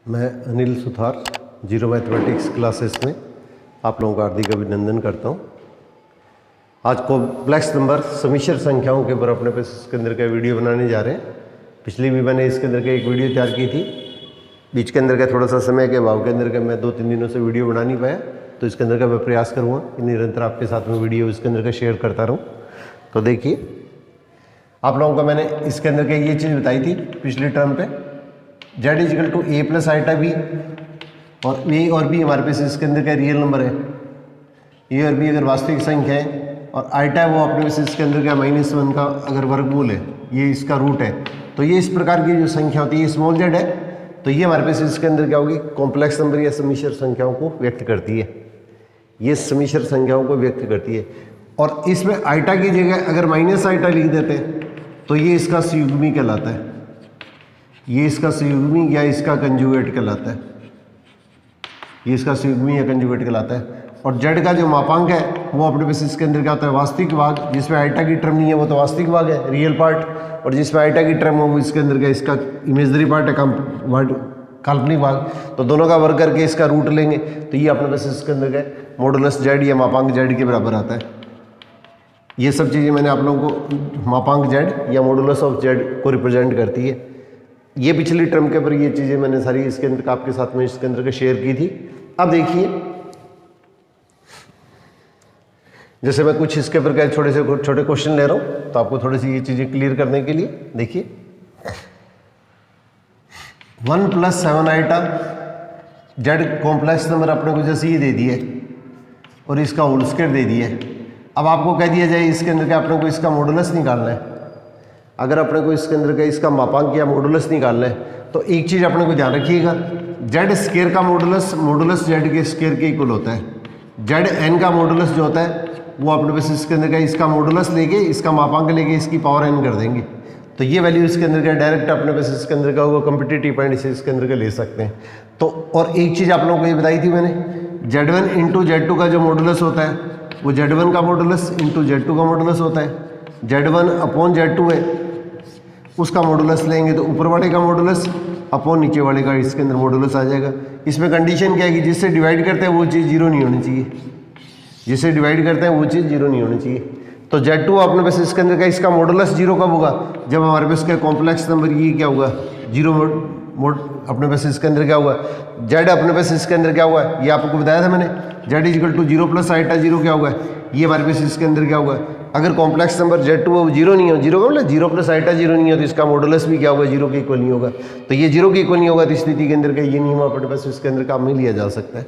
मैं Anil Suthar zero mathematics classes में आप लोगों का हार्दिक अभिनंदन करता हूं। आज कॉम्प्लेक्स नंबर समिश्र संख्याओं के ऊपर अपने पे इसके अंदर का वीडियो बनाने जा रहे हैं। पिछली भी मैंने इसके अंदर का एक वीडियो तैयार की थी, बीच के अंदर का थोड़ा सा समय के अभाव के अंदर का मैं 2-3 दिनों से वीडियो बना नहीं पाया, तो इसके अंदर का मैं प्रयास करूँगा कि निरंतर आपके साथ में वीडियो इसके अंदर का शेयर करता रहूँ। तो देखिए, आप लोगों को मैंने इसके अंदर का ये चीज़ बताई थी पिछले टर्म पे, z equal to a plus iota बी, और a और b हमारे पास इसके अंदर का रियल नंबर है। a और b अगर वास्तविक संख्या है और आइटा है वो अपने पास इसके अंदर का -1 का अगर वर्गमूल है, ये इसका रूट है, तो ये इस प्रकार की जो संख्या होती है स्मॉल z है, तो ये हमारे पास इसके अंदर क्या होगी, कॉम्प्लेक्स नंबर या समिश्र संख्याओं को व्यक्त करती है। ये समिश्र संख्याओं को व्यक्त करती है। और इसमें आइटा की जगह अगर माइनस आइटा लिख देते हैं तो ये इसका संयुग्मी कहलाता है, ये इसका संयुग्मी या इसका कंजुगेट कहलाता है, ये इसका संयुग्मी या कंजुगेट कहलाता है। और z का जो मापांक है वो अपने पास इसके अंदर क्या होता है, वास्तविक भाग, जिसमें आइटा की टर्म नहीं है वो तो वास्तविक भाग है, रियल पार्ट, और जिसमें आइटा की टर्म है वो इसके अंदर का इसका इमेजनरी पार्ट है, काल्पनिक भाग। तो दोनों का वर्ग करके इसका रूट लेंगे तो ये अपने पास इसके अंदर का मॉडुलस z या मापांक z के बराबर आता है। ये सब चीज़ें मैंने आप लोगों को मापांक z या मॉडुलस ऑफ z को रिप्रेजेंट करती है। ये पिछली टर्म के ऊपर ये चीज़ें मैंने सारी इसके अंदर आपके साथ में इसके अंदर के शेयर की थी। अब देखिए, जैसे मैं कुछ इसके ऊपर क्या छोटे क्वेश्चन ले रहा हूँ तो आपको थोड़ी सी ये चीज़ें क्लियर करने के लिए देखिए, 1 + 7 आइटा z कॉम्प्लेक्स नंबर अपने को जैसे ये दे दिए और इसका होल स्क्वायर दे दिए। अब आपको कह दिया जाए इसके अंदर का अपने को इसका मॉडुलस निकालना है। अगर अपने को इसके अंदर का इसका मापांक या मॉडुलस निकालना है तो एक चीज़ अपने को ध्यान रखिएगा, z स्क्वायर का मॉडुलस z के स्क्वायर के इक्वल होता है। zn का मॉडुलस जो होता है वो अपने पास इसके अंदर का इसका मॉडुलस लेके इसका मापांक लेके इसकी पावर n कर देंगे, तो ये वैल्यू इसके अंदर का डायरेक्ट अपने पास इसके अंदर का वो कम्पिटिटिव पॉइंट से इसके अंदर का ले सकते हैं। तो और एक चीज़ आप लोगों को ये बताई थी मैंने, z1 इंटू z2 का जो मॉडुलस होता है वो z1 का मॉडुलस इंटू z2 का मॉडुलस होता है। z1 अपॉन z2 है, उसका मॉडुलस लेंगे तो ऊपर वाले का मॉडुलस अपॉन नीचे वाले का इसके अंदर मॉडुलस आ जाएगा। इसमें कंडीशन क्या है कि जिससे डिवाइड करते हैं वो चीज़ जीरो नहीं होनी चाहिए, जिससे डिवाइड करते हैं वो चीज़ जीरो नहीं होनी चाहिए। तो z2 अपने पास इसके अंदर का इसका मॉडुलस जीरो कब होगा, जब हमारे पास का कॉम्प्लेक्स नंबर ये क्या होगा, जीरो अपने पास इसके अंदर क्या होगा, z अपने पास इसके अंदर क्या हुआ, ये आपको बताया था मैंने, z इजिकल टू 0 + आइटा 0 क्या होगा, ये हमारे पास इसके अंदर क्या होगा, अगर कॉम्प्लेक्स नंबर z2 वो जीरो नहीं हो, जीरो का मतलब 0 + आइटा 0 नहीं हो, तो इसका मॉडुलस भी क्या होगा, जीरो के इक्वल नहीं होगा। तो ये जीरो के इक्वल नहीं होगा तो इस स्थिति के अंदर का ये नियम अपने पास इसके अंदर काम में लिया जा सकता है।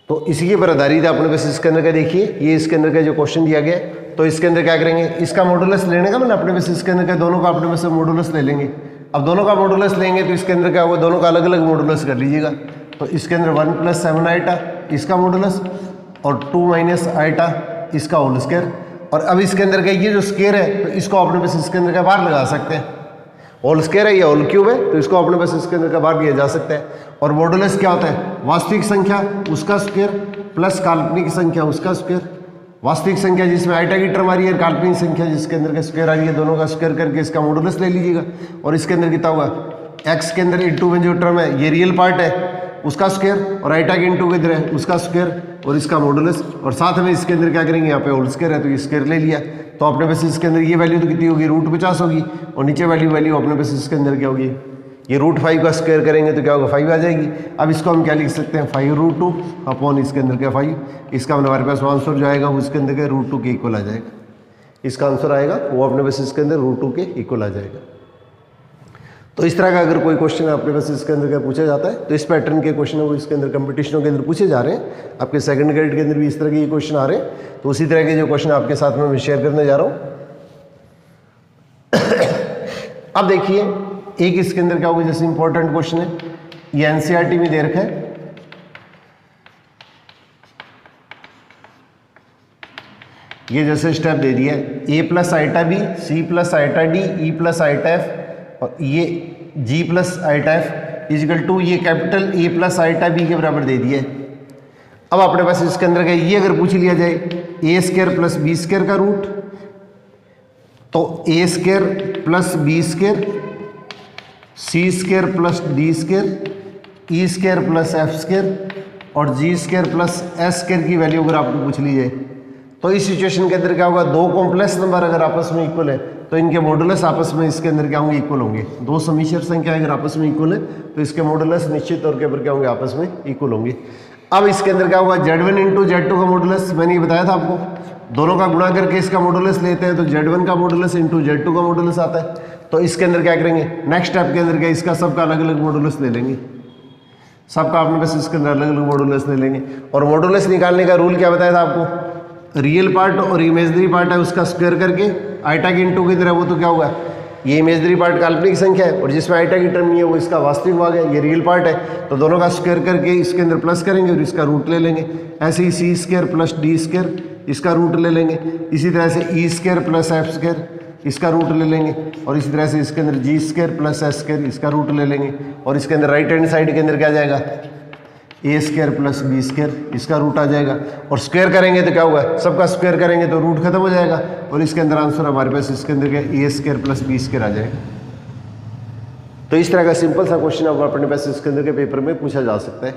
तो इसी के पर आधारित अपने पास इसके अंदर का देखिए, ये इसके अंदर का जो क्वेश्चन दिया गया है, तो इसके अंदर क्या करेंगे, इसका मॉडुलस लेने का, मतलब अपने पास इसके अंदर का दोनों का अपने पास मॉडुलस ले लेंगे। अब दोनों का मॉडुलस लेंगे तो इसके अंदर क्या होगा, दोनों का अलग अलग मॉडुलस कर लीजिएगा। तो इसके अंदर 1 + 7 आइटा इसका मॉडुलस और 2 - आइटा इसका होल स्क्वायर। और अब इसके अंदर का ये जो स्क्वायर है तो इसको अपने पास इसके अंदर का बाहर लगा सकते हैं, होल स्क्वायर है या होल क्यूब है तो इसको अपने पास इसके अंदर का बाहर लिया जा सकता है। और मॉडुलस क्या होता है, वास्तविक संख्या उसका स्क्वायर प्लस काल्पनिक संख्या उसका स्क्वायर। वास्तविक संख्या जिसमें आइटा की टर्म आ रही है, काल्पनिक संख्या जिसके अंदर का स्क्वायर आ रही है, दोनों का स्क्वायर करके इसका मॉडुलस ले लीजिएगा। और इसके अंदर कितना होगा, x के अंदर इंटू में जो टर्म है ये रियल पार्ट है उसका स्क्वायर, और आइटा के इंटू किधर है उसका स्क्वायर और इसका मॉडुलस, और साथ में इसके अंदर क्या करेंगे, यहाँ पे होल स्क्वायर है तो ये स्क्वायर ले लिया। तो अपने पास इसके अंदर ये वैल्यू तो कितनी होगी, √50 होगी, और नीचे वैल्यू अपने पास इसके अंदर क्या होगी, ये √5 का स्क्वायर करेंगे तो क्या होगा, 5 आ जाएगी। अब इसको हम क्या लिख सकते हैं, 5√2 अपॉन इसके अंदर क्या 5, इसका हमारे पास आंसर जो आएगा वो इसके अंदर क्या √2 के इक्वल आ जाएगा। इसका आंसर आएगा वो अपने पास इसके अंदर √2 के इक्वल आ जाएगा। तो इस तरह का अगर कोई क्वेश्चन अपने पास इसके अंदर क्या पूछा जाता है तो इस पैटर्न के क्वेश्चन वो इसके अंदर कंपटीशनों के अंदर पूछे जा रहे हैं। आपके सेकंड ग्रेड के अंदर भी इस तरह के क्वेश्चन आ रहे हैं, तो उसी तरह के जो क्वेश्चन आपके साथ में मैं शेयर करने जा रहा हूँ। अब देखिए, एक इसके अंदर क्या होगा, जैसे इंपॉर्टेंट क्वेश्चन है, ये एनसीईआरटी में दे रखा है, ये जैसे स्टेप दे दिया है, a + iota b, c + iota d, e + iota f, और ये g + iota f equal to ये कैपिटल a + आइटा b के बराबर दे दिया है। अब अपने पास इसके अंदर का ये अगर पूछ लिया जाए a² + b² का रूट, तो a² + b² c² + d² E square plus F square और जी स्क्वायर प्लस एस स्क्वायर की वैल्यू अगर आपको पूछ ली जाए तो इस सिचुएशन के अंदर क्या होगा, दो कॉम्प्लेक्स नंबर अगर आपस में इक्वल है तो इनके मॉडुलस आपस में इसके अंदर क्या होंगे, इक्वल होंगे। दो समिश्र संख्या अगर आपस में इक्वल है तो इसके मॉडुलस निश्चित तौर के ऊपर क्या होंगे, आपस में इक्वल होंगे। अब इसके अंदर क्या होगा, Z1 इंटू Z2 का मॉडुलस मैंने ये बताया था आपको, दोनों का गुणा करके इसका मॉडुलस लेते हैं तो Z1 का मॉडुलस इंटू Z2 का मॉडुलस आता है। तो इसके अंदर क्या करेंगे, नेक्स्ट स्टेप के अंदर क्या, इसका सबका अलग अलग मॉडुलस ले लेंगे, सबका अपने पास इसके अंदर अलग अलग मॉडुलस ले लेंगे। और मॉडुलस निकालने का रूल क्या बताया था आपको, रियल पार्ट और इमेजनरी पार्ट है उसका स्क्वायर करके आइटा के इंटू की तरह, वो तो क्या होगा, ये इमेजनरी पार्ट काल्पनिक संख्या है और जिसमें आइटा की टर्म नहीं है वो इसका वास्तविक भाग है, ये रियल पार्ट है, तो दोनों का स्क्वायर करके इसके अंदर प्लस करेंगे और इसका रूट ले लेंगे। ऐसे ही सी स्क्वायर प्लस डी स्क्वायर इसका रूट ले लेंगे, इसी तरह से E square plus F square इसका रूट ले लेंगे और इसी तरह से इसके अंदर जी स्क्वायर प्लस एस स्क्वायर इसका रूट ले लेंगे और इसके अंदर राइट हैंड साइड के अंदर क्या जाएगा, ए स्क्वायर प्लस बी स्क्वायर इसका रूट आ जाएगा और स्क्वायर करेंगे तो क्या होगा, सबका स्क्वायर करेंगे तो रूट खत्म हो जाएगा और इसके अंदर आंसर हमारे पास इसके अंदर क्या, ए स्क्वायर प्लस बी स्क्वायर आ जाएगा। तो इस तरह का सिंपल सा क्वेश्चन अब अपने पास इसके अंदर के पेपर में पूछा जा सकता है।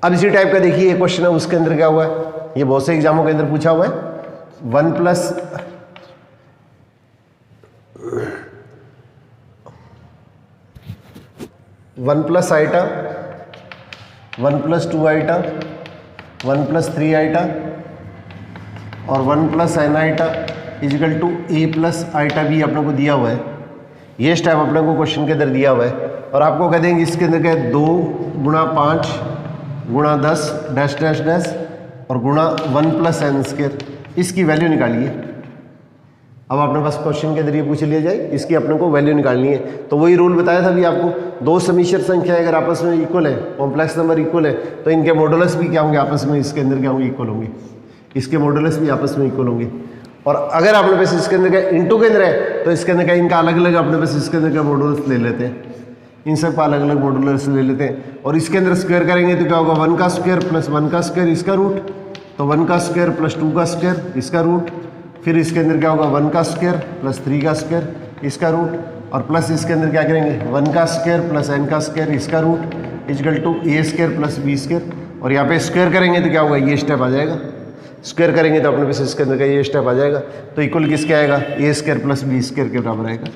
अब इसी टाइप का देखिए क्वेश्चन है, उसके अंदर क्या हुआ है, ये बहुत से एग्जामों के अंदर पूछा हुआ है, 1 plus iota 1 plus 2 iota 1 plus 3 iota और 1 plus n iota equal to a plus iota भी अपने को दिया हुआ है। ये स्टेप अपने को क्वेश्चन के अंदर दिया हुआ है और आपको कह देंगे इसके अंदर क्या है, 2 गुणा 5 गुणा 10 डैश डैश डैश और गुणा 1 प्लस एन स्क्वायर, इसकी वैल्यू निकालिए। अब अपने पास क्वेश्चन के अंदर ये पूछ लिया जाए, इसकी अपने को वैल्यू निकालनी है। तो वही रूल बताया था अभी आपको, दो समिश्र संख्या अगर आपस में इक्वल है, कॉम्प्लेक्स नंबर इक्वल है, तो इनके मॉडुलस भी क्या होंगे, आपस में इसके अंदर क्या होंगे, इक्वल होंगे, इसके मॉडुलस भी आपस में इक्वल होंगे। और अगर अपने पास इसके अंदर क्या इंटू के अंदर है तो इसके अंदर क्या, इनका अलग अलग अपने पास इसके अंदर क्या मॉडुलस ले लेते हैं, इन सब का अलग अलग मॉडुलस ले लेते हैं और इसके अंदर स्क्वायर करेंगे तो क्या होगा, 1 का स्क्वायर प्लस 1 का स्क्वायर इसका रूट, तो 1 का स्क्वायर प्लस 2 का स्क्वायर इसका रूट, फिर इसके अंदर क्या होगा, 1 का स्क्वायर प्लस 3 का स्क्वायर इसका रूट और प्लस इसके अंदर क्या करेंगे, 1 का स्क्वायर प्लस n का स्क्वायर इसका root equal to a square plus B square और यहाँ पे स्क्वायर करेंगे तो क्या होगा, ये स्टेप आ जाएगा, स्क्वायर करेंगे तो अपने पास इसके अंदर का ये स्टेप आ जाएगा, तो इक्वल किसके आएगा, ए स्क्वायर प्लस बी स्क्वायर के बराबर आएगा।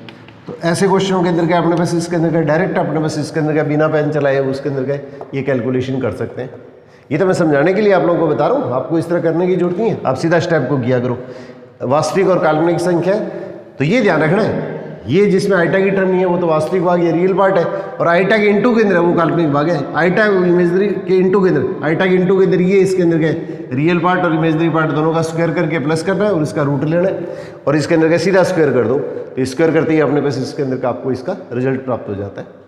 तो ऐसे क्वेश्चनों के अंदर क्या अपने पास इसके अंदर का डायरेक्ट अपने पास इसके अंदर का बिना पेन चलाए उसके अंदर का ये कैलकुलेशन कर सकते हैं। ये तो मैं समझाने के लिए आप लोगों को बता रहा हूँ, आपको इस तरह करने की जरूरत नहीं है, आप सीधा स्टेप को किया करो। वास्तविक और काल्पनिक संख्या तो ये ध्यान रखना है, ये जिसमें आइटा की टर्म नहीं है वो तो वास्तविक भाग, ये रियल पार्ट है और आइटा के इंटू के अंदर है वो काल्पनिक भाग है, आइटा इमेजनरी के इंटू के अंदर, आइटा के इंटू के अंदर ये इसके अंदर क्या है, रियल पार्ट और इमेजनरी पार्ट दोनों का स्क्वायर करके प्लस करना है और इसका रूट लेना है और इसके अंदर का सीधा स्क्वायर कर दो, तो स्क्वायर करते ही अपने पास इसके अंदर का आपको इसका रिजल्ट प्राप्त हो जाता है।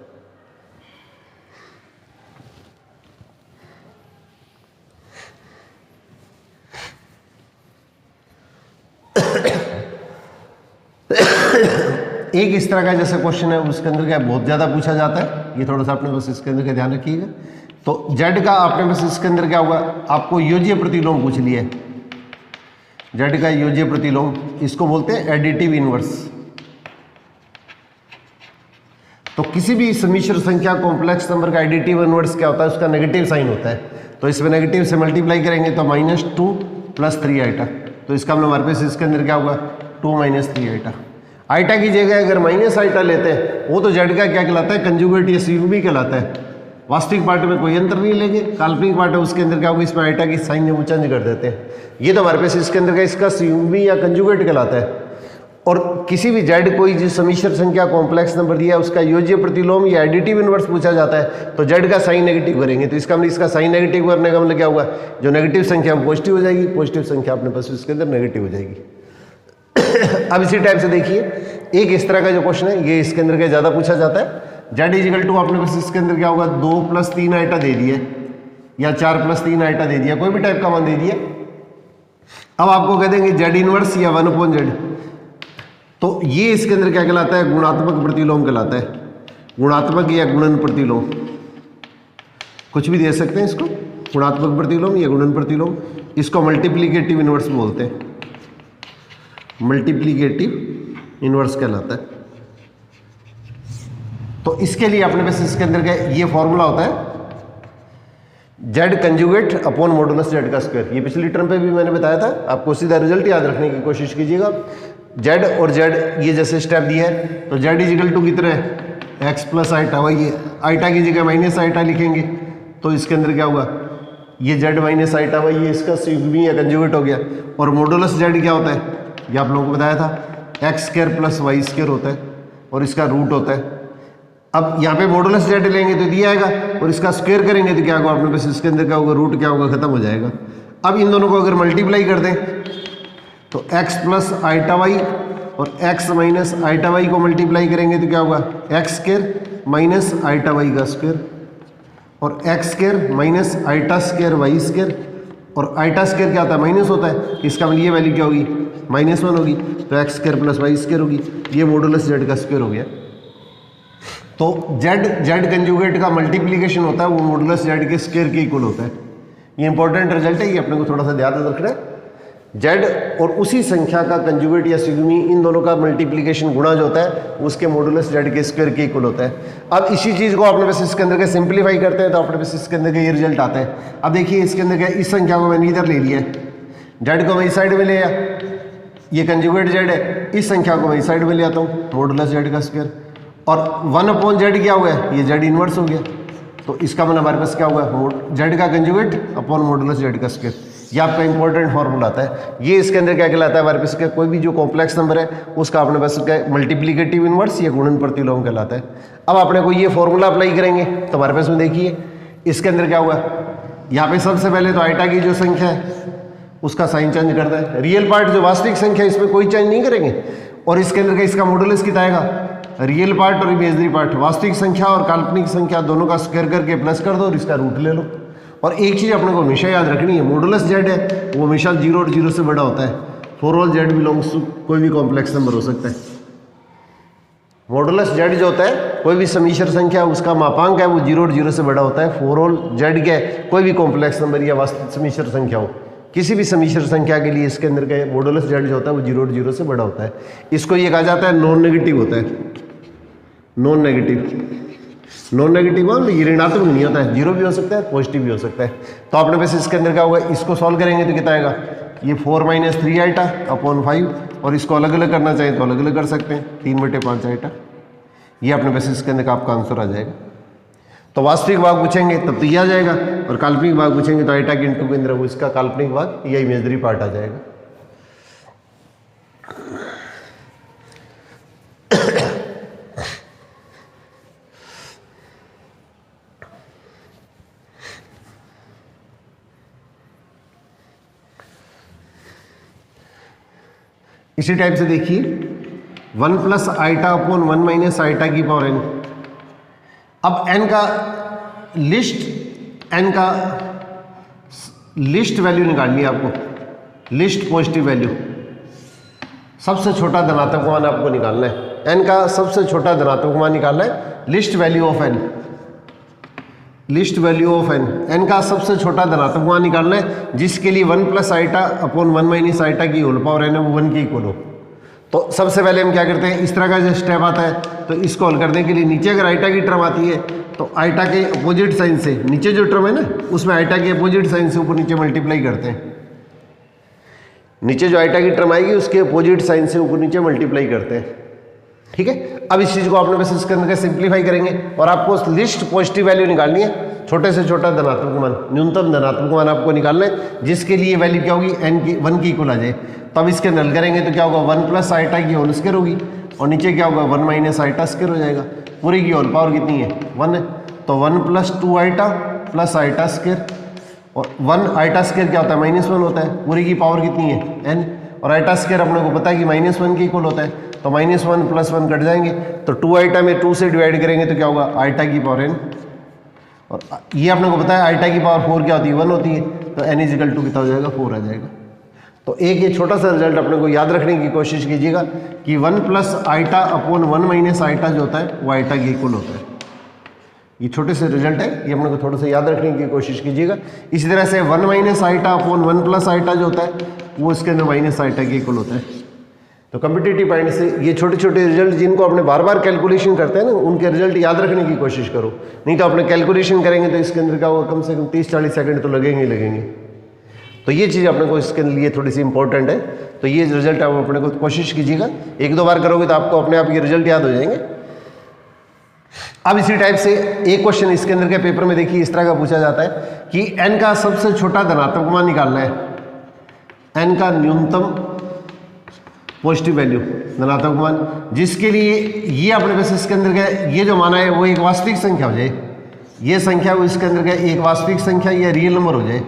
एक इस तरह का जैसे क्वेश्चन है उसके अंदर क्या बहुत ज़्यादा पूछा जाता है, ये थोड़ा सा अपने पास इसके अंदर का ध्यान रखिएगा। तो जेड का अपने पास इसके अंदर क्या होगा, आपको योज्य प्रतिलोम पूछ लिया है, जेड का योज्य प्रतिलोम, इसको बोलते हैं एडिटिव इनवर्स। तो किसी भी समिश्र संख्या कॉम्प्लेक्स नंबर का एडिटिव इनवर्स क्या होता है, उसका नेगेटिव साइन होता है, तो इसमें नेगेटिव से मल्टीप्लाई करेंगे तो -2 + 3 आइटा, तो इसका मतलब हमारे पास इसके अंदर क्या होगा, 2 - 3 आइटा। आइटा की जगह अगर माइनस आइटा लेते हैं वो तो जेड का क्या कहलाता है, कंजुगेट या सीयूबी कहलाता है। वास्तविक पार्ट में कोई अंतर नहीं लेंगे, काल्पनिक पार्ट है उसके अंदर क्या होगा, इसमें आइटा की साइन वो चेंज कर देते हैं, ये तो हमारे पास इसके अंदर का इसका सीयूबी या कंजुगेट कहलाता है। और किसी भी जेड कोई जो समिश्र संख्या कॉम्प्लेक्स नंबर दिया है उसका योज्य प्रतिलोम या एडिटिव इनवर्स पूछा जाता है तो जेड का साइन नेगेटिव करेंगे, तो इसका मतलब इसका साइन नेगेटिव करने का मतलब क्या हुआ, जो नेगेटिव संख्या पॉजिटिव हो जाएगी, पॉजिटिव संख्या अपने पास इसके अंदर नेगेटिव हो जाएगी। अब इसी टाइप से देखिए एक इस तरह का जो क्वेश्चन है ये इसके अंदर क्या ज़्यादा पूछा जाता है, जेड इजिकल टू अपने पास इसके अंदर क्या होगा, 2 + 3 आइटा दे दिए या 4 + 3 आइटा दे दिया, कोई भी टाइप का मान दे दिया। अब आपको कह देंगे जेड इनवर्स या 1/z, तो ये इसके अंदर क्या कहलाता है, गुणात्मक प्रतिलोम कहलाता है, गुणात्मक या गुणन प्रतिलोम, कुछ भी दे सकते हैं इसको, गुणात्मक प्रतिलोम या गुणन प्रतिलोम। इसको मल्टीप्लीकेटिव इनवर्स बोलते हैं, मल्टीप्लीकेटिव इनवर्स कहलाता है। तो इसके लिए अपने पास इसके अंदर का ये फॉर्मूला होता है Z conjugate upon modulus Z का स्क्वायर। ये पिछली टर्म पे भी मैंने बताया था, आपको सीधा रिजल्ट याद रखने की कोशिश कीजिएगा। जेड और जेड ये जैसे स्टेप दिया है, तो जेड इजिकल टू कितना है एक्स प्लस आइटा, वही आइटा की जगह माइनस आइटा लिखेंगे, तो इसके अंदर क्या होगा, ये जेड माइनस आइटा वही ये इसका सिग्मी या कंजुगेट हो गया। और मॉडुलस जेड क्या होता है, ये आप लोगों को बताया था, x square plus y square होता है और इसका रूट होता है। अब यहाँ पे मॉडुलस जेड लेंगे तो दिया आएगा और इसका स्क्वायर करेंगे तो क्या होगा अपने पास, इसके अंदर क्या होगा, रूट क्या होगा, खत्म हो जाएगा। अब इन दोनों को अगर मल्टीप्लाई कर दें तो x प्लस आइटा वाई और x माइनस आइटा वाई को मल्टीप्लाई करेंगे तो क्या होगा, x square minus iota y का स्क्वायर और x square minus iota square y square, और आइटा स्क्वायर क्या होता है, माइनस होता है, इसका मतलब ये वैल्यू क्या होगी, -1 होगी, तो x square plus y square होगी। ये मॉडुलस जेड का स्क्वायर हो गया। तो जेड कंजुगेट का मल्टीप्लीकेशन होता है वो मॉडुलस जेड के स्क्वायर के इक्वल होता है। ये इंपॉर्टेंट रिजल्ट है, ये अपने को थोड़ा सा ध्यान रखना है। जेड और उसी संख्या का कंजुगेट या सिग्मी, इन दोनों का मल्टीप्लीकेशन गुणा जो होता है उसके मॉडुलस जेड के स्क्वायर के इक्वल होता है। अब इसी चीज़ को अपने पास इसके अंदर के सिंप्लीफाई करते हैं तो अपने पास इसके अंदर के ये रिजल्ट आता है। अब देखिए इसके अंदर क्या, इस संख्या को मैंने इधर ले लिया है, जेड को मैं इस साइड में ले आया, ये कंजुगेट जेड है, इस संख्या को मैं इस साइड में ले आता हूँ, मॉडुलस जेड का स्क्वायर, और 1/z क्या हुआ है, ये जेड इनवर्स हो गया, तो इसका मतलब हमारे पास क्या हुआ, जेड का कंजुगेट अपॉन मॉडुलस जेड का स्क्वायर। ये आपका इंपॉर्टेंट फॉर्मूला आता है। ये इसके अंदर क्या कहलाता है, हमारे पास का कोई भी जो कॉम्प्लेक्स नंबर है उसका अपने पास क्या मल्टीप्लिकेटिव इनवर्स या गुणन प्रतिलोम कहलाता है। अब अपने को ये फॉर्मूला अप्लाई करेंगे तो हमारे पास में देखिए इसके अंदर क्या हुआ, यहाँ पे सबसे पहले तो आइटा की जो संख्या है उसका साइन चेंज करता है, रियल पार्ट जो वास्तविक संख्या है इसमें कोई चेंज नहीं करेंगे, और इसके अंदर का इसका मॉडुलस कितना आएगा, रियल पार्ट और इमेजनरी पार्ट, वास्तविक संख्या और काल्पनिक संख्या दोनों का स्क्वायर करके प्लस कर दो और इसका रूट ले लो। और एक चीज़ अपने को हमेशा याद रखनी है, मॉडुलस जेड है वो हमेशा 0 और 0 से बड़ा होता है। For all z belongs to कोई भी कॉम्प्लेक्स नंबर हो सकता है। मॉडुलस जेड जो होता है कोई भी समीश्वर संख्या उसका मापांक है वो 0 और 0 से बड़ा होता है। फॉर ऑल जेड क्या है, कोई भी कॉम्प्लेक्स नंबर या वास्तविक समीश्वर संख्या हो, किसी भी समीश्वर संख्या के लिए इसके अंदर का मॉडुलस जेड जो होता है वो 0 और 0 से बड़ा होता है। इसको ये कहा जाता है नॉन नेगेटिव होता है, नॉन नेगेटिव ये ऋणात्मक नहीं होता है, 0 भी हो सकता है पॉजिटिव भी हो सकता है। तो आपने वैसे इसके अंदर क्या होगा, इसको सॉल्व करेंगे तो कितना आएगा, ये 4 - 3 आइटा अपॉन 5, और इसको अलग अलग करना चाहिए तो अलग अलग कर सकते हैं, 3/5 आइटा। ये अपने वैसे इसके अंदर का आपका आंसर आ जाएगा। तो वास्तविक भाग पूछेंगे तब तो ये आ जाएगा, और काल्पनिक भाग पूछेंगे तो आइटा के इंटू के अंदर वो इसका काल्पनिक भाग या इमेजनरी पार्ट आ जाएगा। इसी टाइप से देखिए 1 plus iota upon 1 minus iota की पावर n। अब n का लिस्ट वैल्यू निकालनी है आपको, लिस्ट पॉजिटिव वैल्यू, सबसे छोटा धनात्मक मान आपको निकालना है। n का सबसे छोटा धनात्मक मान निकालना है, least value of n, least value of n, n का सबसे छोटा धनात्मक मान निकालना है जिसके लिए 1 plus iota upon 1 minus iota की होल पावर n है वो 1 के इक्वल हो। तो सबसे पहले हम क्या करते हैं, इस तरह का जो स्टेप आता है तो इसको हल करने के लिए नीचे अगर आइटा की टर्म आती है तो आइटा के अपोजिट साइन से, नीचे जो टर्म है ना उसमें आइटा के अपोजिट साइन से ऊपर नीचे मल्टीप्लाई करते हैं, नीचे जो आइटा की टर्म आएगी उसके अपोजिट साइन से ऊपर नीचे मल्टीप्लाई करते हैं, ठीक है। अब इस चीज़ को आपने बस इसके अंदर सिंप्लीफाई करेंगे और आपको लिस्ट पॉजिटिव वैल्यू निकालनी है, छोटे से छोटा धनात्मक मान, न्यूनतम धनात्मक मान आपको निकालना है जिसके लिए वैल्यू क्या होगी, n की 1 की इक्वल आ जाए। तो अब इसके नल करेंगे तो क्या होगा, 1 प्लस आइटा की होल स्क्वायर होगी और नीचे क्या होगा 1 माइनस आइटा स्क्वायर हो जाएगा। पूरी की होल पावर कितनी है, 1 है, तो 1 plus 2 eta plus iota square, और 1 आइटा स्क्वायर क्या होता है, -1 होता है। पूरी की पावर कितनी है, n, और आइटा स्क्वायर अपने को पता है कि -1 के इक्वल होता है, तो -1 + 1 कट जाएंगे, तो 2 आइटा में 2 से डिवाइड करेंगे तो क्या होगा, आइटा की पावर n, और ये आपने को पता है आइटा की पावर 4 क्या होती है, 1 होती है, तो n = कितना हो जाएगा, 4 आ जाएगा। तो एक ये छोटा सा रिजल्ट अपने को याद रखने की कोशिश कीजिएगा कि 1 plus iota upon 1 minus iota जो होता है वो आइटा के इक्वल होता है। ये छोटे से रिजल्ट है, ये अपने को थोड़ा सा याद रखने की कोशिश कीजिएगा। इसी तरह से 1 minus iota upon 1 plus iota जो होता है वो इसके अंदर माइनस आइटा के इक्वल होता है। तो कम्पिटिटिव पॉइंट से ये छोटे छोटे रिजल्ट जिनको आपने बार बार कैलकुलेशन करते हैं ना, उनके रिजल्ट याद रखने की कोशिश करो। नहीं तो आपने कैलकुलेशन करेंगे तो इसके अंदर क्या होगा, कम से कम 30-40 सेकंड तो लगेंगे ही लगेंगे। तो ये चीज़ अपने को इसके लिए थोड़ी सी इंपॉर्टेंट है। तो ये रिजल्ट आप अपने को कोशिश कीजिएगा, 1-2 बार करोगे तो आपको अपने आप ये रिजल्ट याद हो जाएंगे। अब इसी टाइप से एक क्वेश्चन इसके अंदर के पेपर में देखिए इस तरह का पूछा जाता है कि n का सबसे छोटा धनात्मक मान निकालना है, n का न्यूनतम पॉजिटिव वैल्यू धनात्मक मान, जिसके लिए ये अपने पास इसके अंदर का ये जो माना है वो एक वास्तविक संख्या हो जाए, ये संख्या वो इसके अंदर का एक वास्तविक संख्या या रियल नंबर हो जाए।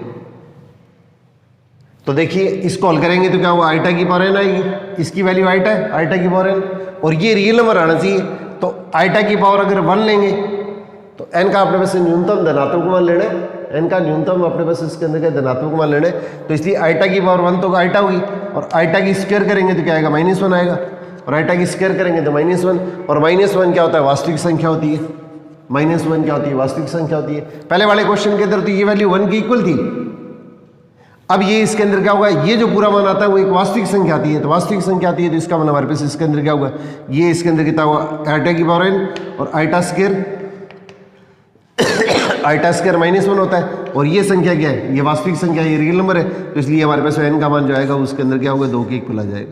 तो देखिए इसको हल करेंगे तो क्या होगा, आइटा की पावर n आएगी, इसकी वैल्यू आइटा है, आइटा की पावर n, और ये रियल नंबर आना चाहिए। तो आइटा की पावर अगर 1 लेंगे तो n का अपने पास न्यूनतम धनात्मक मान लेना है, n का न्यूनतम अपने पास इसके अंदर का धनात्मक मान लेना है। तो इसलिए आइटा की पावर 1 तो आइटा होगी, और आइटा की स्क्वायर करेंगे तो क्या आएगा, -1 आएगा, और आइटा की स्क्वायर करेंगे तो -1, और -1 क्या होता है, वास्तविक संख्या होती है। -1 क्या होती है, वास्तविक संख्या होती है। पहले वाले क्वेश्चन के अंदर तो ये वैल्यू 1 की इक्वल थी, अब ये इसके अंदर क्या होगा, ये जो पूरा मान आता है वो एक वास्तविक संख्या आती है। तो वास्तविक संख्या आती है तो इसका मतलब हमारे पास इसके अंदर क्या होगा, ये इसके अंदर कितना होगा, आइटा की पावर n और आइटा स्क्वायर -1 होता है, और ये संख्या क्या है, ये वास्तविक संख्या, ये रियल नंबर है। तो इसलिए हमारे पास n का मान जो आएगा उसके अंदर क्या होगा, 2 के इक्वल आ जाएगा।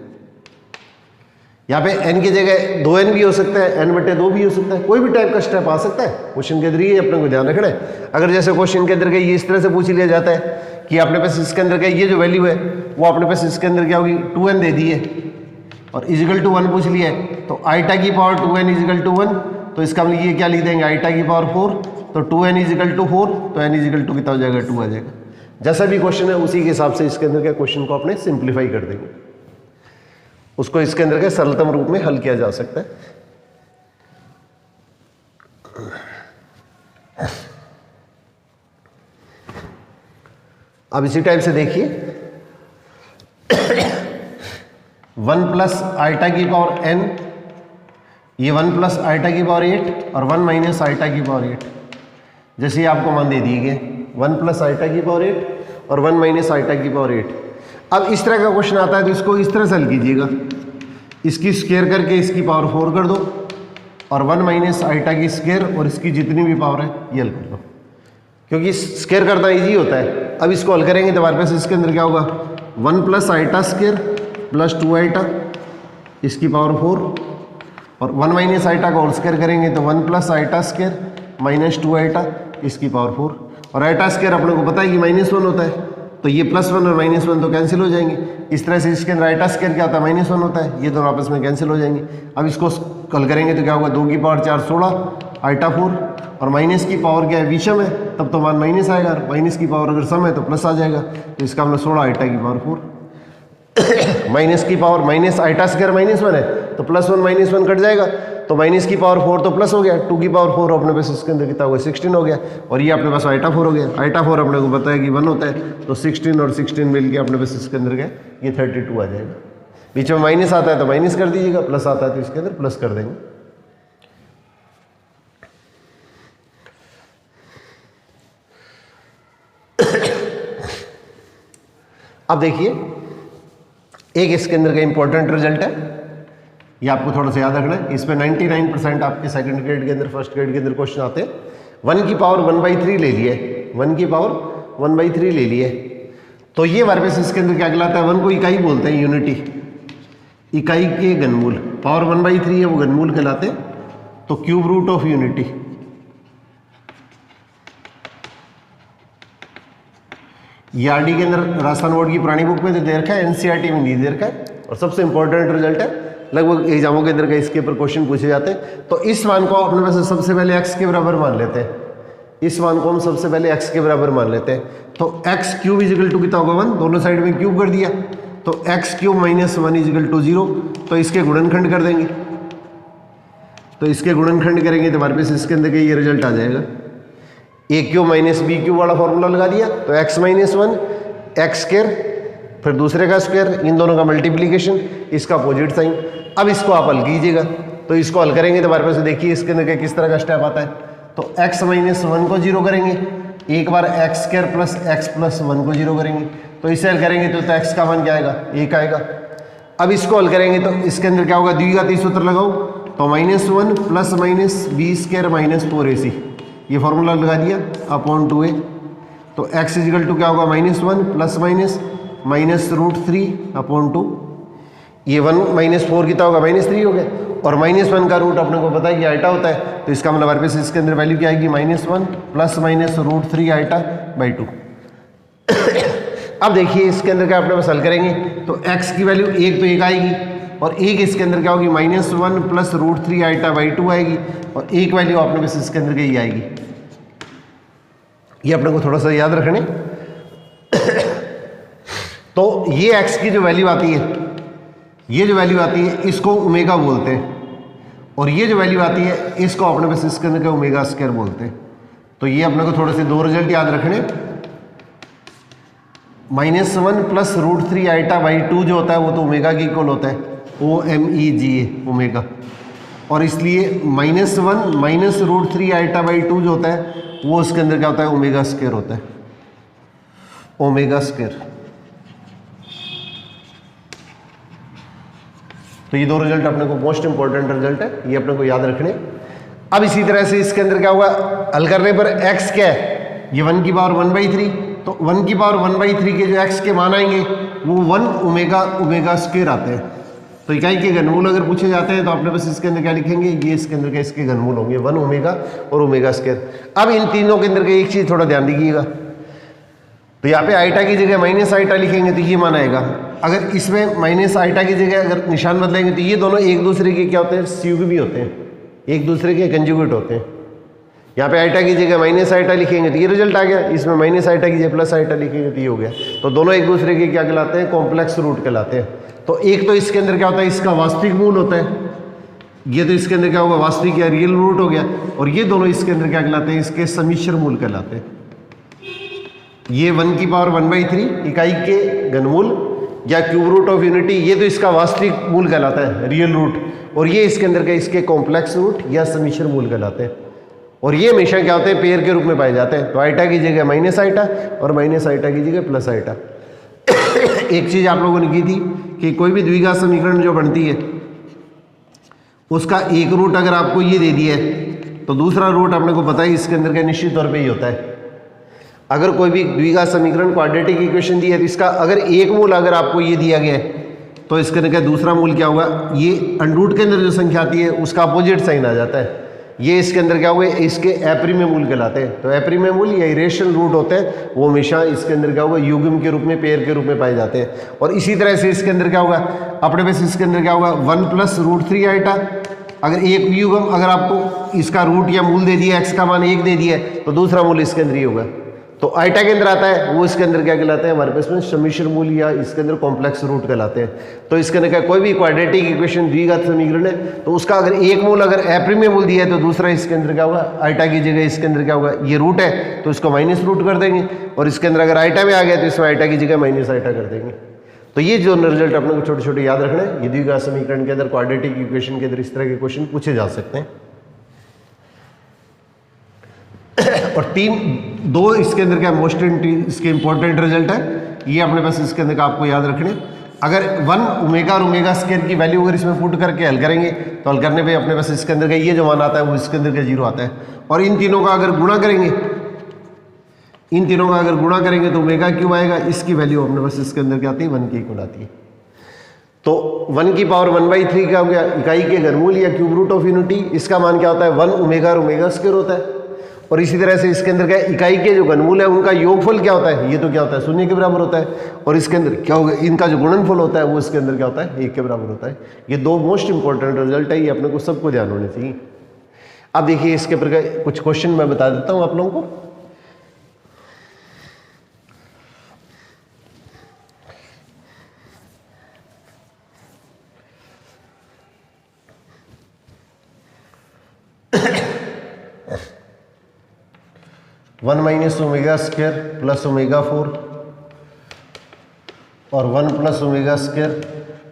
यहाँ पे n की जगह 2n भी हो सकता है, n/2 भी हो सकता है, कोई भी टाइप का स्टेप आ सकता है क्वेश्चन के अंदर, ये अपने को ध्यान रखना है। अगर जैसे क्वेश्चन के अंदर ये इस तरह से पूछ लिया जाता है कि अपने पास इसके अंदर का ये जो वैल्यू है वो अपने पास इसके अंदर क्या होगी, 2n दे दी है और इजिकल टू 1 पूछ लिया है, तो आइटा की पावर 2n इजिकल टू 1, तो इसका मतलब ये क्या लिख देंगे, आइटा की पावर 4, तो 2n इजिकल टू 4, तो n इजिकल टू कितना हो जाएगा, 2 आ जाएगा। जैसा भी क्वेश्चन है उसी के हिसाब से इसके अंदर के क्वेश्चन को अपने सिंप्लीफाई कर देंगे, उसको इसके अंदर के सरलतम रूप में हल किया जा सकता है। अब इसी टाइप से देखिए 1 प्लस आइटा की पावर n, ये 1 प्लस आइटा की पावर 8 और 1 माइनस आइटा की पावर 8, जैसे आपको मान दे दिए गए 1 प्लस आइटा की पावर 8 और 1 माइनस आइटा की पावर 8। अब इस तरह का क्वेश्चन आता है तो इसको इस तरह से हल कीजिएगा, इसकी स्क्वायर करके इसकी पावर 4 कर दो, और 1 माइनस आइटा की स्क्वायर और इसकी जितनी भी पावर है ये हल कर दो, क्योंकि स्क्वायर करना इजी होता है। अब इसको हल करेंगे तो हमारे पास इसके अंदर क्या होगा, 1 plus iota square plus 2 iota इसकी पावर 4, और 1 माइनस आइटा का होल स्क्वायर करेंगे तो 1 plus iota square minus 2 iota इसकी पावर 4, और आइटा स्क्वायर अपने को पता है कि -1 होता है, तो ये +1 और -1 तो कैंसिल हो जाएंगे। इस तरह से इसके अंदर आइटा स्क्वायर क्या होता है, -1 होता है, ये दोनों आपस में कैंसिल हो जाएंगे। अब इसको हल करेंगे तो क्या होगा, 2 की पावर 4 16 आइटा 4, और माइनस की पावर क्या है, विषम है, तब तो मान माइनस आएगा, माइनस की पावर अगर सम है तो प्लस आ जाएगा, तो इसका मतलब 16 आइटा की पावर 4 माइनस की पावर माइनस आइटा स्क्वायर -1 है तो +1 -1 कट जाएगा, तो माइनस की पावर 4 तो प्लस हो गया, 2 की पावर 4 अपने पास इसके अंदर कितना हो गया, 16 हो गया, और ये अपने पास आइटा 4 हो गया। आइटा 4 अपने को पता है कि 1 होता है, तो 16 और 16 मिल के अपने पास इसके अंदर गया, ये 32 आ जाएगा। बीच में माइनस आता है तो माइनस कर दीजिएगा, प्लस आता है तो इसके अंदर प्लस कर देंगे। अब देखिए एक इसके अंदर का इंपॉर्टेंट रिजल्ट है, ये आपको थोड़ा सा याद रखना है, इसमें 99% आपके सेकंड ग्रेड के अंदर, फर्स्ट ग्रेड के अंदर क्वेश्चन आते हैं। 1 की पावर 1/3 ले लिए, 1 की पावर 1/3 ले लिए, तो ये हमारे पास इसके अंदर क्या कहलाता है, 1 को इकाई बोलते हैं, यूनिटी, इकाई के घनमूल, पावर 1/3 है वो घनमूल कहलाते हैं, तो क्यूब रूट ऑफ यूनिटी। ये आरडी के अंदर राजस्थान बोर्ड की पुरानी बुक में तो दे रखा है, एनसीईआरटी में नहीं दे रखा है, और सबसे इंपॉर्टेंट रिजल्ट है, लगभग एग्जामों के अंदर का इसके ऊपर क्वेश्चन पूछे जाते हैं। तो इस मान को अपने पास सबसे पहले x के बराबर मान लेते हैं, इस मान को हम सबसे पहले x के बराबर मान लेते हैं, तो x क्यूब इजिकल टू कितना होगा 1, दोनों साइड में क्यूब कर दिया, तो x cube minus 1 equal to 0, तो इसके गुणनखंड कर देंगे, तो इसके गुणनखंड करेंगे तो हमारे पास इसके अंदर का ये रिजल्ट आ जाएगा, a cube minus b cube वाला फॉर्मूला लगा दिया, तो x माइनस 1 x स्क्वायर, फिर दूसरे का स्क्वायर, इन दोनों का मल्टीप्लीकेशन, इसका अपोजिट साइन। अब इसको आप हल कीजिएगा, तो इसको हल करेंगे तो हमारे पास देखिए इसके अंदर किस तरह का स्टेप आता है, तो x माइनस 1 को 0 करेंगे, एक बार x square plus x plus 1 को 0 करेंगे, तो इसे हल करेंगे तो x का मान क्या आएगा, 1 आएगा, अब इसको हल करेंगे तो इसके अंदर क्या होगा, द्विघाती सूत्र लगाओ तो -1 plus minus b square minus 4ac, ये फॉर्मूला लगा दिया अपॉन 2a। तो x इजिकल टू क्या होगा, -1 प्लस माइनस -√3 अपॉन 2, ये 1 -4 कितना होगा, -3 हो गया, और -1 का रूट अपने को पता है कि आइटा होता है, तो इसका मतलब हमारे पास इसके अंदर वैल्यू क्या आएगी, -1 प्लस माइनस √3 आइटा बाई 2। अब देखिए इसके अंदर क्या अपने पास हल करेंगे तो x की वैल्यू एक तो एक आएगी, और एक इसके अंदर क्या होगी, -1 प्लस √3 आइटा बाई 2 आएगी, और एक वैल्यू अपने पास इसके अंदर की आएगी। ये अपने को थोड़ा सा याद रखने। तो ये x की जो वैल्यू आती है, ये जो वैल्यू आती है इसको ओमेगा बोलते हैं, और ये जो वैल्यू आती है इसको अपने पास इसके अंदर ओमेगा स्क्वायर बोलते हैं। तो ये अपने को थोड़े से दो रिजल्ट याद रखने। -1 प्लस √3 आइटा बाई 2 जो होता है वो तो ओमेगा की इक्वल होता है, OMEGA ओमेगा, और इसलिए -1 माइनस √3 आइटा बाई 2 जो होता है वो उसके अंदर क्या होता है, ओमेगा स्क्वायर होता है, ओमेगा स्क्वायर। तो ये दो रिजल्ट अपने को मोस्ट इंपॉर्टेंट रिजल्ट है, ये अपने को याद रखने। अब इसी तरह से इसके अंदर क्या हुआ, हल करने पर x क्या है, ये 1 की पावर 1/3, तो 1 की पावर 1/3 के जो x के मान आएंगे वो 1 ओमेगा स्क्वायर आते हैं। तो इकाई के घनमूल अगर पूछे जाते हैं तो आपने बस इसके अंदर क्या लिखेंगे, ये इसके अंदर के इसके घनमूल होंगे 1 ओमेगा और ओमेगा स्क्वायर। अब इन तीनों के अंदर के एक चीज़ थोड़ा ध्यान दीजिएगा, तो यहाँ पे आइटा की जगह माइनस आइटा लिखेंगे तो ये मान आएगा। अगर इसमें माइनस आइटा की जगह अगर निशान बदलेंगे तो ये दोनों एक दूसरे के क्या होते हैं, सहयोगी होते हैं, एक दूसरे के कंजुगेट होते हैं। यहाँ पे आइटा की जगह माइनस आइटा लिखेंगे तो ये रिजल्ट आ गया, इसमें माइनस आइटा की जगह प्लस आइटा लिखेंगे तो ये हो गया। तो दोनों एक दूसरे के क्या कहलाते हैं, कॉम्प्लेक्स रूट कहलाते हैं। तो एक तो इसके अंदर क्या होता है, इसका वास्तविक मूल होता है, ये तो इसके अंदर क्या होगा, वास्तविक या रियल रूट हो गया, और ये दोनों इसके अंदर क्या कहलाते हैं, इसके सम्मिश्र मूल कहलाते हैं। ये 1 की पावर 1/3 इकाई के घनमूल या क्यूब रूट ऑफ यूनिटी, ये तो इसका वास्तविक मूल कहलाता है, रियल रूट, और ये इसके अंदर के इसके कॉम्प्लेक्स रूट या सम्मिश्र मूल कहलाते हैं। और ये हमेशा क्या होते हैं, पेयर के रूप में पाए जाते हैं। तो आइटा की जगह माइनस आइटा और माइनस आइटा की जगह प्लस आइटा। एक चीज़ आप लोगों ने की थी कि कोई भी द्विघात समीकरण जो बनती है उसका एक रूट अगर आपको ये दे दिया है तो दूसरा रूट अपने को पता है इसके अंदर का निश्चित तौर पे ही होता है। अगर कोई भी द्विघात समीकरण क्वाड्रेटिक इक्वेशन दी है तो इसका अगर एक मूल अगर आपको ये दिया गया है तो इसके अंदर का दूसरा मूल क्या होगा, ये अंडरूट के अंदर जो संख्या आती है उसका अपोजिट साइन आ जाता है। ये इसके अंदर क्या होगा, इसके एप्रीमे मूल कहलाते हैं। तो एप्रीमे मूल या इरेशनल रूट होते हैं वो हमेशा इसके अंदर क्या होगा, युग्म के रूप में, पेयर के रूप में पाए जाते हैं। और इसी तरह से इसके अंदर क्या होगा, अपने पास इसके अंदर क्या होगा 1 प्लस √3 आइटा। अगर एक युग्म अगर आपको इसका रूट या मूल दे दिया, x का मान 1 दे दिया है तो दूसरा मूल इसके अंदर ही होगा। तो आइटा के अंदर आता है वो इसके अंदर क्या कहलाते हैं, हमारे पास में सम्मिश्र मूल या इसके अंदर कॉम्प्लेक्स रूट कहलाते हैं। तो इसके अंदर क्या, कोई भी क्वाड्रेटिक इक्वेशन द्विघात समीकरण है तो उसका अगर एक मूल अगर एप्रीमे मूल दिया है तो दूसरा इसके अंदर क्या होगा, आइटा की जगह इसके अंदर क्या होगा, ये रूट है तो इसको माइनस रूट कर देंगे, और इसके अंदर अगर आइटा में आ गया तो इसमें आइटा की जगह माइनस आइटा कर देंगे। तो ये जो रिजल्ट अपने को छोटे छोटे याद रखना है, ये द्विघात समीकरण के अंदर क्वाड्रेटिक इक्वेशन के अंदर इस तरह के क्वेश्चन पूछे जा सकते हैं। और दो इसके अंदर क्या मोस्ट इसके इंपॉर्टेंट रिजल्ट है, ये अपने पास इसके अंदर का आपको याद रखने। अगर 1 ओमेगा और ओमेगा स्क्वायर की वैल्यू अगर इसमें पुट करके हल करेंगे तो हल करने पे अपने पास इसके अंदर का ये जो मान आता है वो इसके अंदर का 0 आता है। और इन तीनों का अगर गुणा करेंगे, इन तीनों का अगर गुणा करेंगे तो ओमेगा क्यों आएगा, इसकी वैल्यू अपने पास इसके अंदर क्या आती है, 1 की इक्वल आती है। तो 1 की पावर 1/3 क्या हो गया, इकाई के घनमूल या क्यूब रूट ऑफ यूनिटी, इसका मान क्या होता है 1 ओमेगा और ओमेगा स्क्वायर होता है। और इसी तरह से इसके अंदर क्या, इकाई के जो घनमूल है उनका योगफल क्या होता है, ये तो क्या होता है 0 के बराबर होता है। और इसके अंदर क्या होगा, इनका जो गुणनफल होता है वो इसके अंदर क्या होता है, 1 के बराबर होता है। ये दो मोस्ट इंपॉर्टेंट रिजल्ट है, ये अपने को सबको ध्यान होने चाहिए। अब देखिए इसके ऊपर कुछ क्वेश्चन मैं बता देता हूँ आप लोगों को। One minus omega square plus omega 4 और 1 plus omega square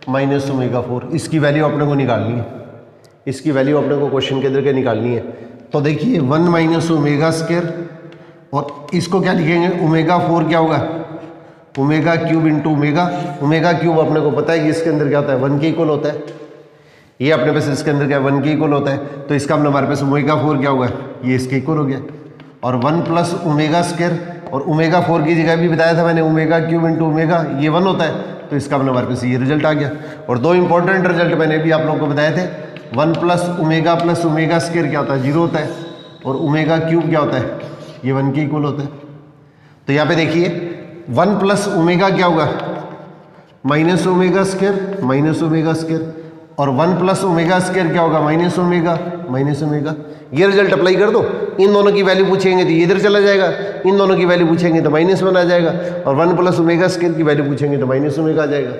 minus omega 4, इसकी वैल्यू अपने को निकालनी है। इसकी वैल्यू अपने को क्वेश्चन के अंदर के निकालनी है। तो देखिए 1 माइनस ओमेगा स्क्वायर और इसको क्या लिखेंगे, ओमेगा 4 क्या होगा omega cube into omega. Omega cube अपने को पता है कि इसके अंदर क्या होता है, 1 के इक्वल होता है। ये अपने पास इसके अंदर क्या 1 के इक्वल होता है, तो इसका मतलब हमारे पास ओमेगा 4 क्या होगा, ये इसके इक्वल हो गया। और 1 प्लस ओमेगा स्क्वायर, और ओमेगा 4 की जगह भी बताया था मैंने ओमेगा क्यूब इंटू ओमेगा, ये 1 होता है, तो इसका मतलब हमारे पास ये रिजल्ट आ गया। और दो इंपॉर्टेंट रिजल्ट मैंने भी आप लोगों को बताए थे, 1 प्लस ओमेगा स्क्वायर क्या होता है, 0 होता है, और ओमेगा क्यूब क्या होता है, ये 1 के इक्वल होता है। तो यहाँ पे देखिए 1 प्लस ओमेगा क्या होगा, माइनस ओमेगा स्क्वायर, और 1 प्लस ओमेगा स्क्वायर क्या होगा, माइनस ओमेगा। ये रिजल्ट अप्लाई कर दो, इन दोनों की वैल्यू पूछेंगे तो ये इधर चला जाएगा, इन दोनों की वैल्यू पूछेंगे तो -1 आ जाएगा, और 1 प्लस ओमेगा स्क्वायर की वैल्यू पूछेंगे तो माइनस ओमेगा आ जाएगा।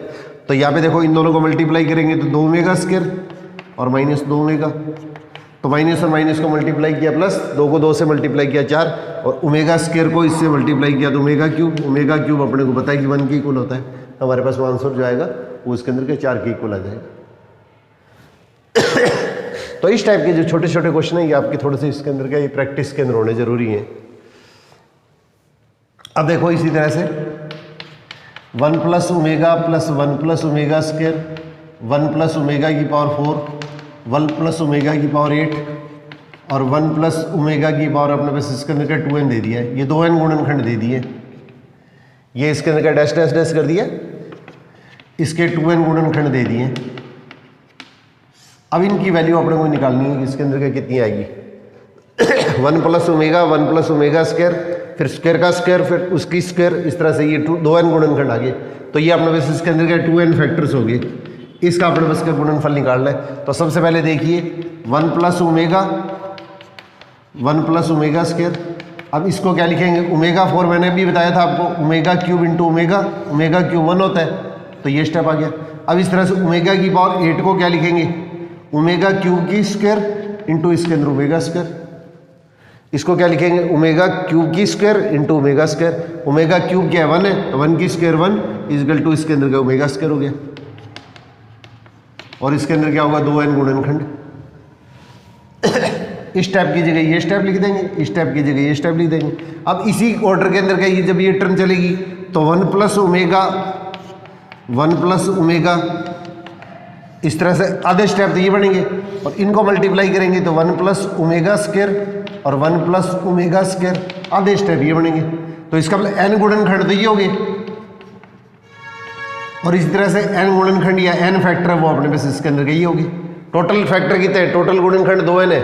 तो यहाँ पे देखो इन दोनों को मल्टीप्लाई करेंगे तो 2 ओमेगा स्क्वायर और -2 ओमेगा, तो माइनस और माइनस को मल्टीप्लाई किया प्लस, 2 को 2 से मल्टीप्लाई किया 4, और ओमेगा स्क्वायर को इससे मल्टीप्लाई किया तो ओमेगा क्यूब अपने को पता है कि 1 के इक्वल होता है, तो हमारे पास आंसर जो आएगा वो इसके अंदर के 4 के इक्वल आ जाएगा। तो इस टाइप के जो छोटे छोटे क्वेश्चन है ये आपके थोड़े से इसके अंदर क्या ये प्रैक्टिस के अंदर होने जरूरी है। अब देखो इसी तरह से 1 plus omega square, 1 plus omega की पावर 4, 1 प्लस ओमेगा की पावर 8, और 1 प्लस ओमेगा की पावर अपने पास इसके अंदर का 2n दे दिया है, ये 2n गुणनखंड दे दिए, ये इसके अंदर का डैश डैश डैश कर दिया, इसके 2n गुणनखंड दे दिए। अब इनकी वैल्यू अपने को निकालनी है कि इसके अंदर का कितनी आएगी। 1 प्लस ओमेगा स्क्वायर, फिर स्क्वायर का स्क्वायर, फिर उसकी स्क्वायर, इस तरह से ये 2n गुणनखंड आ गए। तो ये अपने पास इसके अंदर का 2n फैक्टर्स हो गए, इसका अपने पास का गुणनफल निकालना है। तो सबसे पहले देखिए 1 प्लस ओमेगा स्क्वायर, अब इसको क्या लिखेंगे, ओमेगा 4 मैंने भी बताया था आपको, omega cube into omega cube 1 होता है, तो ये स्टेप आ गया। अब इस तरह से ओमेगा की पावर 8 को क्या लिखेंगे, ओमेगा क्यूब की स्क्वायर इंटू इसके अंदर ओमेगा स्क्वायर, इसको क्या लिखेंगे, ओमेगा क्यूब की square into omega square. Omega cube क्या है 1 है, तो 1 की स्क्वायर 1 इक्वल टू इसके अंदर का ओमेगा स्क्वायर हो गया, और इसके अंदर क्या होगा 2n गुणनखंड। इस टाइप की जगह ये स्टेप लिख देंगे, इस टाइप की जगह ये स्टेप लिख देंगे। अब इसी ऑर्डर के अंदर का ये जब ये टर्म चलेगी तो 1 प्लस ओमेगा इस तरह से आधे स्टेप तो ये बनेंगे, और इनको मल्टीप्लाई करेंगे तो 1 प्लस ओमेगा स्क्वायर और 1 प्लस ओमेगा स्क्वायर, आधे स्टेप ये बनेंगे। तो इसका मतलब n गुणनखंड तो ये हो गए, और इसी तरह से n गुणनखंड या n फैक्टर है वो अपने पास इसके अंदर ये होगी। टोटल फैक्टर कितने हैं, टोटल गुणनखंड 2n है,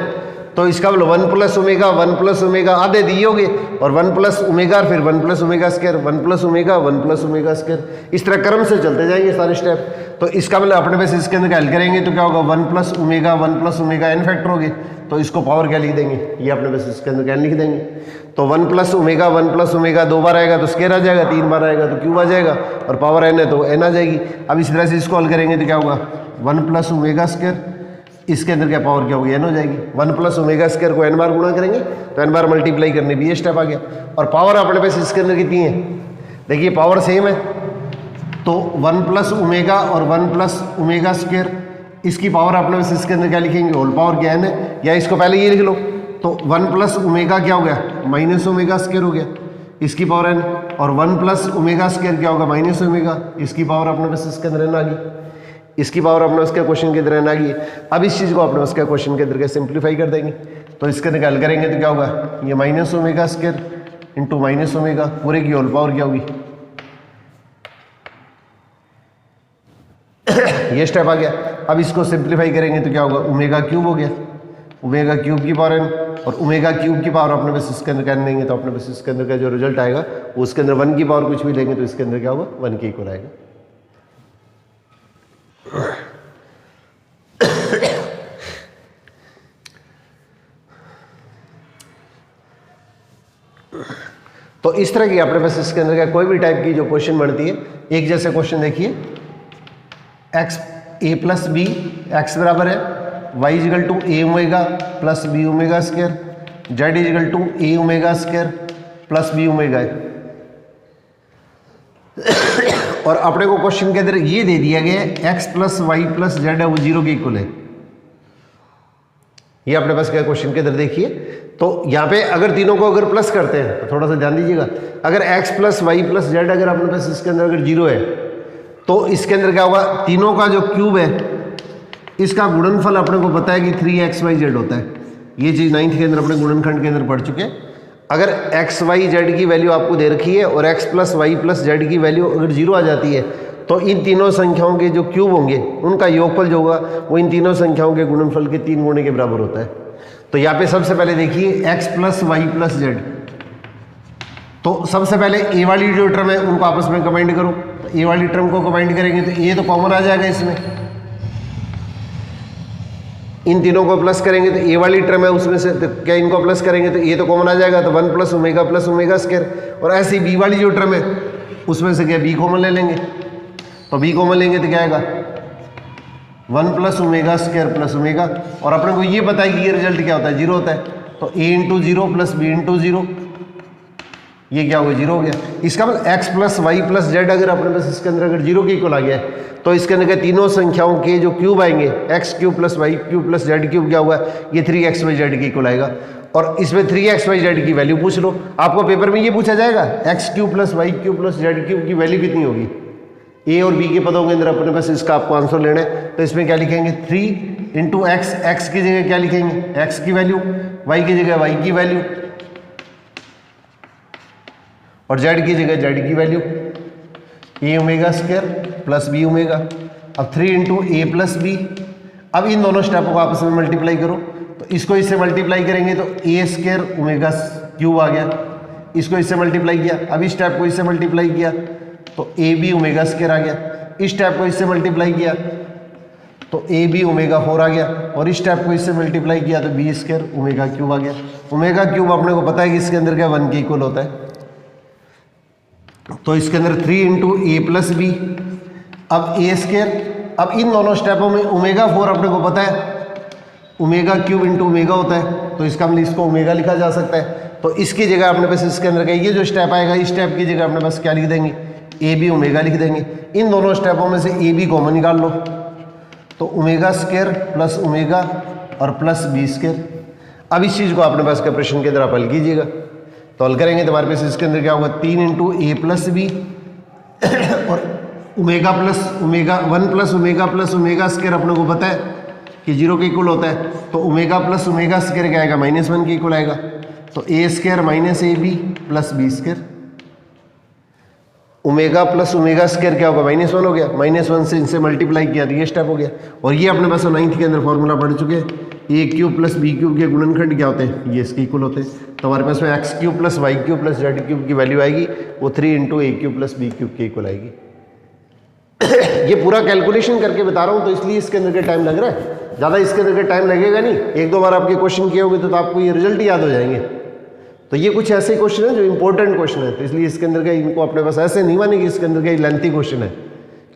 तो इसका मतलब 1 प्लस ओमेगा आधे दिए होंगे, और 1 प्लस ओमेगा, फिर 1 plus omega square, 1 plus omega square, इस तरह क्रम से चलते जाएंगे सारे स्टेप। तो इसका मतलब अपने पास इसके अंदर हल करेंगे तो क्या होगा, 1 प्लस ओमेगा n फैक्टर हो गए, तो इसको पावर क्या लिख देंगे, ये अपने पास इसके अंदर n लिख देंगे। तो 1 प्लस ओमेगा 2 बार आएगा तो स्क्वायर आ जाएगा, 3 बार आएगा तो क्यूब आ जाएगा, और पावर n है तो n आ जाएगी। अब इस तरह से इसको हल करेंगे तो क्या होगा, 1 प्लस ओमेगा स्क्वायर, इसके अंदर क्या पावर क्या होगी, n हो जाएगी। 1 प्लस ओमेगा स्क्वायर को n बार गुणा करेंगे तो n बार मल्टीप्लाई करने भी ये स्टेप आ गया। और पावर अपने पास इसके अंदर कितनी है, देखिए पावर सेम है, तो 1 प्लस ओमेगा और 1 प्लस ओमेगा स्क्वायर, इसकी पावर अपने पास इसके अंदर क्या लिखेंगे, होल पावर क्या n है, या इसको पहले ये लिख लो, तो 1 प्लस ओमेगा क्या हो गया, माइनस ओमेगा स्क्वायर हो गया, इसकी पावर n, और 1 प्लस ओमेगा स्क्वायर क्या होगा, माइनस ओमेगा, इसकी पावर अपने पास इसके अंदर n आ गई, इसकी पावर अपने उसके क्वेश्चन के अंदर n आ गई। अब इस चीज़ को अपने उसके क्वेश्चन के अंदर सिंप्लीफाई कर देंगे, तो इसके अंदर हल करेंगे तो क्या होगा, ये minus omega square into minus omega, पूरे की होल पावर क्या होगी, ये स्टेप आ गया। अब इसको सिंप्लीफाई करेंगे तो क्या होगा, ओमेगा क्यूब हो गया, ओमेगा क्यूब की पावर n, और ओमेगा क्यूब की पावर अपने पास इसके अंदर n लेंगे तो अपने पास इसके अंदर का जो रिजल्ट आएगा वो उसके अंदर 1 की पावर कुछ भी लेंगे तो इसके अंदर क्या होगा, 1 के इक्वल आएगा। तो इस तरह की अपने पास इसके अंदर का कोई भी टाइप की जो क्वेश्चन बनती है, एक जैसे क्वेश्चन देखिए, x a plus b, x बराबर है y equal to a omega plus b omega square, z equal to a omega square plus b omega है। और अपने को क्वेश्चन के अंदर ये दे दिया गया है x plus y plus z है वो 0 के इक्वल है। ये अपने पास क्या क्वेश्चन के अंदर देखिए, तो यहाँ पे अगर तीनों को अगर प्लस करते हैं तो थोड़ा सा ध्यान दीजिएगा, अगर x plus y plus z अगर अपने पास इसके अंदर अगर 0 है तो इसके अंदर क्या होगा, तीनों का जो क्यूब है इसका गुणनफल अपने को पता है कि 3xyz होता है। ये चीज़ 9th के अंदर अपने गुणनखंड के अंदर पढ़ चुके हैं। अगर x y z की वैल्यू आपको दे रखी है और x plus y plus z की वैल्यू अगर 0 आ जाती है तो इन तीनों संख्याओं के जो क्यूब होंगे उनका योगफल जो होगा वो इन तीनों संख्याओं के गुणनफल के 3 गुणे के बराबर होता है। तो यहाँ पे सबसे पहले देखिए x plus y plus z, तो सबसे पहले ए वाली जो टर्म है उनको आपस में कंबाइंड करो। तो ए वाली टर्म को कंबाइंड करेंगे तो ये तो कॉमन आ जाएगा इसमें, इन तीनों को प्लस करेंगे तो ए वाली टर्म है उसमें से तो क्या इनको प्लस करेंगे तो ये तो कॉमन आ जाएगा, तो 1 प्लस ओमेगा स्क्वायर। और ऐसे ही बी वाली जो टर्म है उसमें से क्या बी कॉमन ले लेंगे, तो बी कॉमन लेंगे तो क्या आएगा 1 plus omega square plus omega. और अपने को ये पता है कि ये रिजल्ट क्या होता है, 0 होता है, तो a into 0 plus b into 0, ये क्या हो गया 0 हो गया। इसका मतलब x plus y plus z अगर अपने पास इसके अंदर अगर 0 के इक्वल आ गया है तो इसके अंदर तीनों संख्याओं के जो क्यूब आएंगे x cube plus y cube plus z cube क्या हुआ, ये 3xyz के इक्वल आएगा। और इसमें 3xyz की वैल्यू पूछ लो, आपको पेपर में ये पूछा जाएगा x cube plus y cube plus z cube की वैल्यू कितनी होगी, a और b के पदों के अंदर अपने पास इसका आपको आंसर लेना है। तो इसमें क्या लिखेंगे 3 इंटू एक्स, एक्स की जगह क्या लिखेंगे x की वैल्यू, y की जगह y की वैल्यू और z की जगह z की value, a omega square plus b omega. अब 3 इंटू ए प्लस बी। अब इन दोनों स्टेपों को आपस में मल्टीप्लाई करो, तो इसको इससे मल्टीप्लाई करेंगे तो ए स्क्वायर ओमेगा क्यूब आ गया, इसको इससे मल्टीप्लाई किया। अब इस स्टेप को इससे मल्टीप्लाई किया तो ए बी ओमेगा स्क्वायर आ गया, इस स्टेप को इससे मल्टीप्लाई किया तो ए बी ओमेगा 4 आ गया, और इस स्टेप को इससे मल्टीप्लाई किया तो बी स्क्वायर ओमेगा क्यूब आ गया। ओमेगा क्यूब अपने को पता है कि इसके अंदर क्या 1 के इक्वल होता है, तो इसके अंदर 3 इंटू ए प्लस बी। अब ए स्क्वायर, अब इन दोनों स्टेपों में ओमेगा 4 अपने को पता है ओमेगा क्यूब इंटू ओमेगा होता है, तो इसका मतलब इसको ओमेगा लिखा जा सकता है। तो इसकी जगह अपने पास इसके अंदर का ये जो स्टेप आएगा इस स्टेप की जगह अपने पास क्या लिख देंगे ए बी ओमेगा लिख देंगे। इन दोनों स्टेपों में से ए बी कॉमन निकाल लो, तो ओमेगा स्क्वायर प्लस ओमेगा और प्लस बी स्क्वायर। अब इस चीज़ को अपने पास का प्रश्न के अंदर आप हल कीजिएगा, तो हल करेंगे तो हमारे पास इसके अंदर क्या होगा 3 इंटू ए प्लस बी और omega plus omega 1 plus omega square अपने को पता है कि 0 के इक्वल होता है, तो ओमेगा प्लस ओमेगा स्क्वायर क्या आएगा -1 के इक्वल आएगा, तो A square minus A B plus B square. Omega plus omega square क्या होगा -1 हो गया, -1 से इनसे मल्टीप्लाई किया तो ये स्टेप हो गया। और ये अपने पास 9th के अंदर फॉर्मूला पढ़ चुके हैं, ए क्यूब प्लस बी क्यूब के गुणनखंड क्या होते हैं, ये इसके इक्वल होते हैं। तो हमारे पास में x cube plus y cube plus z cube की वैल्यू आएगी वो 3 into a cube plus b cube के इक्वल आएगी। ये पूरा कैलकुलेशन करके बता रहा हूँ, तो इसलिए इसके अंदर का टाइम लग रहा है, ज़्यादा इसके अंदर का टाइम लगेगा नहीं। 1-2 बार आपके क्वेश्चन किए होंगे तो आपको ये रिजल्ट याद हो जाएंगे। तो ये कुछ ऐसे क्वेश्चन है जो इंपॉर्टेंट क्वेश्चन है, तो इसलिए इसके अंदर का इनको अपने पास ऐसे नहीं माने कि इसके अंदर का लेंथी क्वेश्चन है,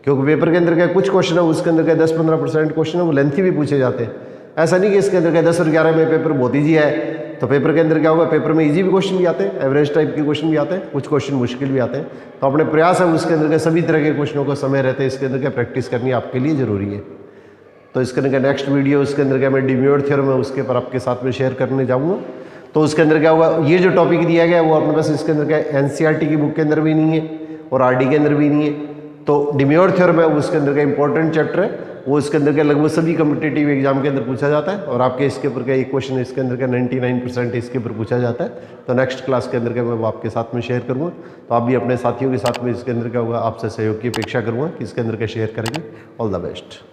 क्योंकि पेपर के अंदर का कुछ क्वेश्चन है उसके अंदर का 10-15% क्वेश्चन है वो लेंथी भी पूछे जाते हैं। ऐसा नहीं कि इसके अंदर का 10 और 11 में पेपर बहुत ईजी है, तो पेपर के अंदर क्या होगा, पेपर में इजी भी क्वेश्चन भी आते हैं, एवरेज टाइप के क्वेश्चन भी आते हैं, कुछ क्वेश्चन मुश्किल भी आते हैं। तो अपने प्रयास है उसके अंदर के सभी तरह के क्वेश्चनों को समय रहते हैं इसके अंदर क्या प्रैक्टिस करनी आपके लिए ज़रूरी है। तो इसके अंदर का नेक्स्ट वीडियो उसके अंदर क्या मैं डिम्योड थ्योरम है उसके पर आपके साथ में शेयर करने जाऊँगा। तो उसके अंदर क्या होगा, ये जो टॉपिक दिया गया है वो अपने पास इसके अंदर क्या एनसीईआरटी की बुक के अंदर भी नहीं है और आरडी के अंदर भी नहीं है। तो डिम्योड थ्योरम है उसके अंदर का इंपॉर्टेंट चैप्टर है, वो इसके अंदर के लगभग सभी कम्पिटेटिव एग्जाम के अंदर पूछा जाता है, और आपके इसके ऊपर का एक क्वेश्चन इसके अंदर का 99% इसके ऊपर पूछा जाता है। तो नेक्स्ट क्लास के अंदर का मैं वो आपके साथ में शेयर करूँगा। तो आप भी अपने साथियों के साथ में इसके अंदर क्या होगा आपसे सहयोग की अपेक्षा करूँगा कि इसके अंदर का शेयर करेंगे। All the best.